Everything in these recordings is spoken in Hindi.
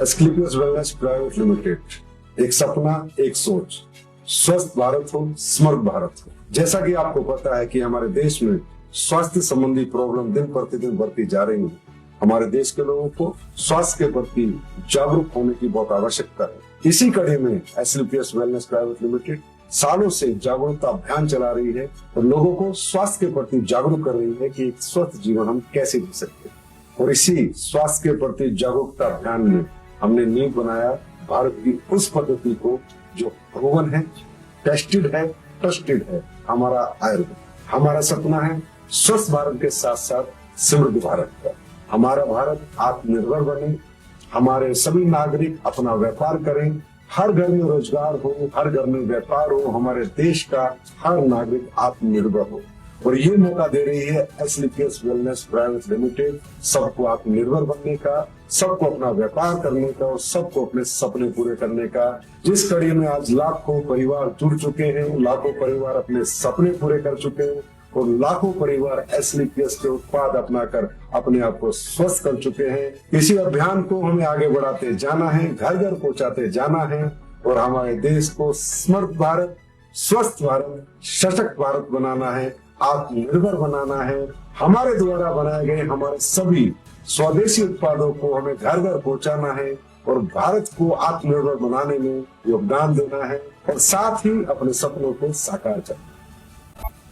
एस्क्लेपियस वेलनेस प्राइवेट लिमिटेड, एक सपना एक सोच, स्वस्थ भारत हो, समृद्ध भारत हो। जैसा कि आपको पता है कि हमारे देश में स्वास्थ्य संबंधी प्रॉब्लम दिन प्रतिदिन बढ़ती जा रही है। हमारे देश के लोगों को स्वास्थ्य के प्रति जागरूक होने की बहुत आवश्यकता है। इसी कड़ी में एस्क्लेपियस वेलनेस प्राइवेट लिमिटेड सालों से जागरूकता अभियान चला रही है और लोगों को स्वास्थ्य के प्रति जागरूक कर रही है कि एक स्वस्थ जीवन हम कैसे जी सकते हैं। और इसी स्वास्थ्य के प्रति जागरूकता अभियान में हमने नींव बनाया भारत की उस पद्धति को जो प्रूवन है, टेस्टेड है, ट्रस्टेड है, हमारा आयुर्वेद। हमारा सपना है स्वस्थ भारत के साथ साथ समृद्ध भारत का। हमारा भारत आत्मनिर्भर बने, हमारे सभी नागरिक अपना व्यापार करें, हर घर में रोजगार हो, हर घर में व्यापार हो, हमारे देश का हर नागरिक आत्मनिर्भर हो। और ये मौका दे रही है एस्क्लेपियस वेलनेस प्राइवेट लिमिटेड सबको आत्मनिर्भर बनने का, सबको अपना व्यापार करने का और सबको अपने सपने पूरे करने का। जिस कड़ी में आज लाखों परिवार जुड़ चुके हैं, लाखों परिवार अपने सपने पूरे कर चुके हैं और लाखों परिवार एस्क्लेपियस के उत्पाद अपनाकर अपने आप को स्वस्थ कर चुके हैं। इसी अभियान को हमें आगे बढ़ाते जाना है, घर घर पहुंचाते जाना है और हमारे देश को समृद्ध भारत, स्वस्थ भारत, सशक्त भारत बनाना है, आत्मनिर्भर बनाना है। हमारे द्वारा बनाए गए हमारे सभी स्वदेशी उत्पादों को हमें घर घर पहुंचाना है और भारत को आत्मनिर्भर बनाने में योगदान देना है और साथ ही अपने सपनों को साकार करना।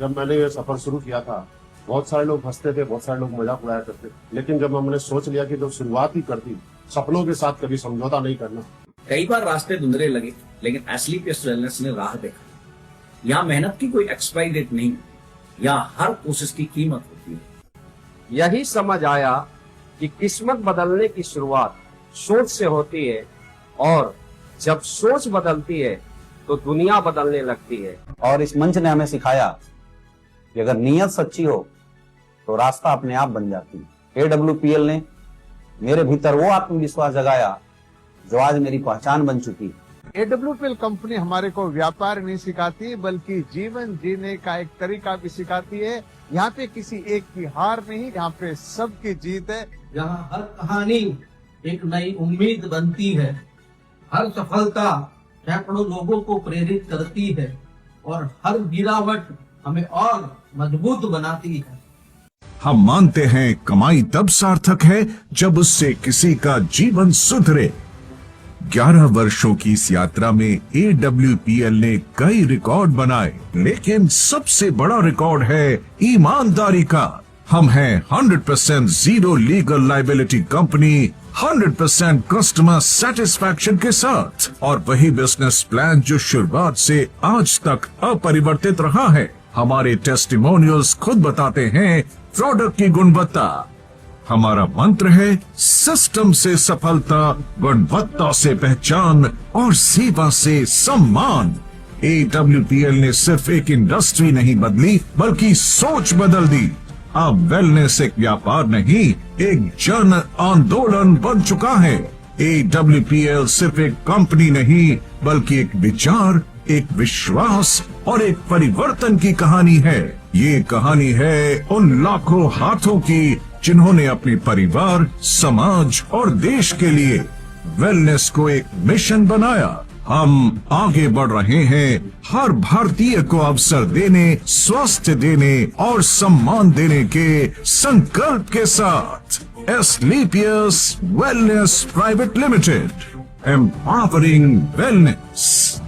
जब मैंने ये सफर शुरू किया था, बहुत सारे लोग हंसते थे, बहुत सारे लोग मजाक उड़ाया करते थे, लेकिन जब हमने सोच लिया कि जब शुरुआत ही करती, सपनों के साथ कभी समझौता नहीं करना। कई बार रास्ते धुंधले लगे, लेकिन एस्क्लेपियस वेलनेस ने राह देखा। यहाँ मेहनत की कोई एक्सपायरी डेट नहीं, यहाँ हर कोशिश की कीमत होती है। यही समझ आया कि किस्मत बदलने की शुरुआत सोच से होती है और जब सोच बदलती है तो दुनिया बदलने लगती है। और इस मंच ने हमें सिखाया कि अगर नीयत सच्ची हो तो रास्ता अपने आप बन जाती है। AWPL ने मेरे भीतर वो आत्मविश्वास जगाया जो आज मेरी पहचान बन चुकी है। AWPL कंपनी हमारे को व्यापार नहीं सिखाती बल्कि जीवन जीने का एक तरीका भी सिखाती है। यहाँ पे किसी एक की हार नहीं, यहाँ पे सबकी जीत है। यहाँ हर कहानी एक नई उम्मीद बनती है, हर सफलता सैकड़ों लोगों को प्रेरित करती है और हर गिरावट हमें और मजबूत बनाती है। हम मानते हैं कमाई तब सार्थक है जब उससे किसी का जीवन सुधरे। 11 वर्षों की इस यात्रा में AWPL ने कई रिकॉर्ड बनाए, लेकिन सबसे बड़ा रिकॉर्ड है ईमानदारी का। हम हैं 100% zero legal liability company, 100% customer satisfaction के साथ और वही बिजनेस प्लान जो शुरुआत से आज तक अपरिवर्तित रहा है। हमारे टेस्टिमोनियल्स खुद बताते हैं प्रोडक्ट की गुणवत्ता। हमारा मंत्र है सिस्टम से सफलता, गुणवत्ता से पहचान और सेवा से सम्मान। AWPL ने सिर्फ एक इंडस्ट्री नहीं बदली बल्कि सोच बदल दी। अब वेलनेस एक व्यापार नहीं, एक जन आंदोलन बन चुका है। AWPL सिर्फ एक कंपनी नहीं बल्कि एक विचार, एक विश्वास और एक परिवर्तन की कहानी है। ये कहानी है उन लाखों हाथों की जिन्होंने अपने परिवार, समाज और देश के लिए वेलनेस को एक मिशन बनाया। हम आगे बढ़ रहे हैं हर भारतीय को अवसर देने, स्वास्थ्य देने और सम्मान देने के संकल्प के साथ। Asclepius wellness private limited, empowering wellness.